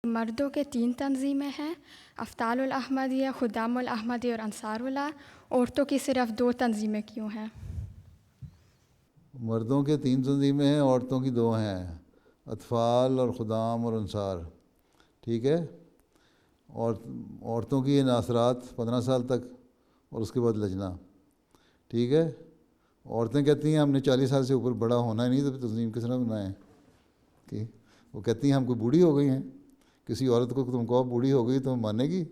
مردوں کے 3 تنظیمیں ہیں، افطال الاحمدیہ، خدام الاحمدیہ اور انصار اللہ۔ عورتوں کی صرف 2 تنظیمیں کیوں ہیں؟ مردوں کے 3 تنظیمیں ہیں، عورتوں کی 2 ہیں، اطفال اور خدام اور انصار، ٹھیک ہے۔ اور عورتوں کی ناصرات 15 سال تک، اور اس کے بعد لجنہ، ٹھیک ہے۔ عورتیں کہتی ہیں ہم نے 40 سال سے اوپر بڑا ہونا ہی نہیں، تو تنظیم کس طرح بنائیں؟ کہ وہ کہتی ہیں ہم کوئی بوڑھی ہو گئی ہیں، کسی عورت کو تم کہو بوڑھی ہو گئی تو مانے گی؟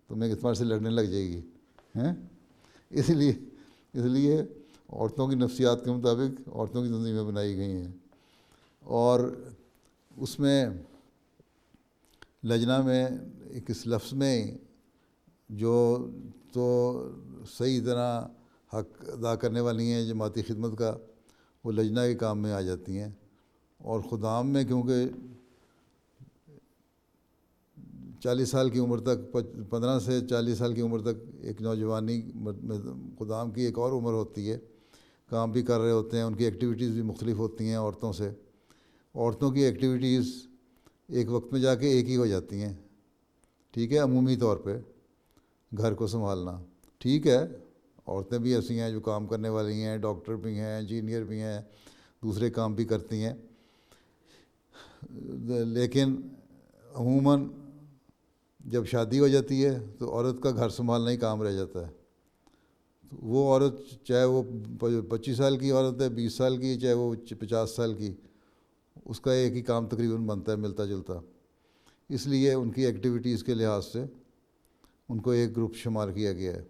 تمہیں اعتبار سے لڑنے لگ جائے گی، ہیں؟ اس لیے عورتوں کی نفسیات کے مطابق عورتوں کی تنظیمیں بنائی گئی ہیں۔ اور اس میں لجنہ میں ایک اس لفظ میں جو تو صحیح طرح حق ادا کرنے والی ہیں جماعتی خدمت کا، وہ لجنہ کے کام میں آ جاتی ہیں۔ اور خدام میں کیونکہ 40 سال کی عمر تک، 15 سے 40 سال کی عمر تک ایک نوجوانی خدام کی ایک اور عمر ہوتی ہے، کام بھی کر رہے ہوتے ہیں، ان کی ایکٹیویٹیز بھی مختلف ہوتی ہیں عورتوں سے۔ عورتوں کی ایکٹیویٹیز ایک وقت میں جا کے ایک ہی ہو جاتی ہیں، ٹھیک ہے، عمومی طور پہ گھر کو سنبھالنا، ٹھیک ہے۔ عورتیں بھی ایسی ہیں جو کام کرنے والی ہیں، ڈاکٹر بھی ہیں، انجینئر بھی ہیں، دوسرے کام بھی کرتی ہیں، لیکن عموماً جب شادی ہو جاتی ہے تو عورت کا گھر سنبھالنا ہی کام رہ جاتا ہے۔ تو وہ عورت چاہے وہ 25 سال کی عورت ہے، 20 سال کی، چاہے وہ 50 سال کی، اس کا ایک ہی کام تقریباً بنتا ہے ملتا جلتا۔ اس لیے ان کی ایکٹیویٹیز کے لحاظ سے ان کو ایک گروپ شمار کیا گیا ہے۔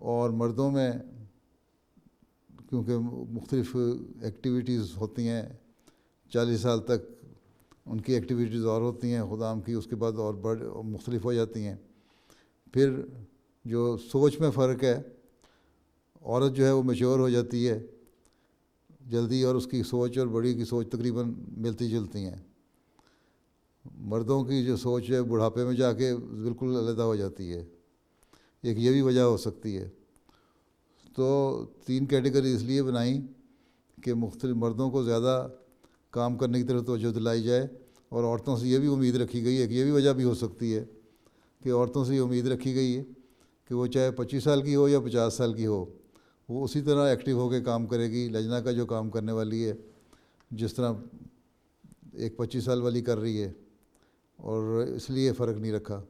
اور مردوں میں کیونکہ مختلف ایکٹیویٹیز ہوتی ہیں، 40 سال تک ان کی ایکٹیویٹیز اور ہوتی ہیں خدام کی، اس کے بعد اور مختلف ہو جاتی ہیں۔ پھر جو سوچ میں فرق ہے، عورت جو ہے وہ میچور ہو جاتی ہے جلدی، اور اس کی سوچ اور بڑی کی سوچ تقریباً ملتی جلتی ہیں۔ مردوں کی جو سوچ ہے بڑھاپے میں جا کے بالکل علیحدہ ہو جاتی ہے، ایک یہ بھی وجہ ہو سکتی ہے۔ تو 3 کیٹیگری اس لیے بنائیں کہ مختلف مردوں کو زیادہ کام کرنے کی طرف توجہ دلائی جائے، اور عورتوں سے یہ بھی امید رکھی گئی ہے کہ یہ بھی وجہ بھی ہو سکتی ہے کہ عورتوں سے یہ امید رکھی گئی ہے کہ وہ چاہے 25 سال کی ہو یا 50 سال کی ہو، وہ اسی طرح ایکٹیو ہو کے کام کرے گی، لجنہ کا جو کام کرنے والی ہے جس طرح ایک 25 سال والی کر رہی ہے، اور اس لیے فرق نہیں رکھا۔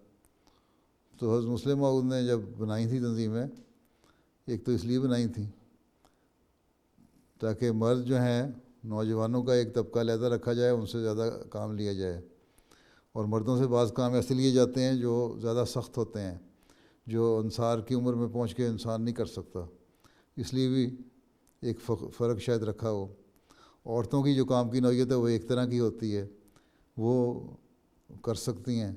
تو حضرت مسلم موعود نے جب بنائی تھی تنظیمیں، ایک تو اس لیے بنائی تھیں تاکہ مرد جو ہیں نوجوانوں کا ایک طبقہ علیحدہ رکھا جائے، ان سے زیادہ کام لیا جائے، اور مردوں سے بعض کام ایسے لیے جاتے ہیں جو زیادہ سخت ہوتے ہیں، جو انصار کی عمر میں پہنچ کے انسان نہیں کر سکتا، اس لیے بھی ایک فرق شاید رکھا ہو۔ عورتوں کی جو کام کی نوعیت ہے وہ ایک طرح کی ہوتی ہے، وہ کر سکتی ہیں،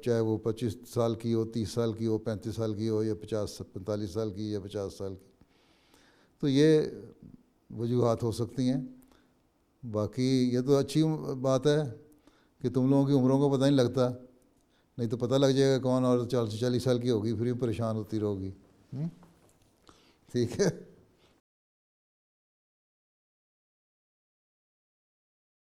چاہے وہ 25 سال کی ہو، 30 سال کی ہو، 35 سال کی ہو، یا 45 سال کی، یا 50 سال کی۔ تو یہ وجوہات ہو سکتی ہیں۔ باقی یہ تو اچھی بات ہے کہ تم لوگوں کی عمروں کو پتہ نہیں لگتا، نہیں تو پتہ لگ جائے گا کون اور 40 سال کی ہوگی، پھر بھی پریشان ہوتی رہو گی، ٹھیک ہے۔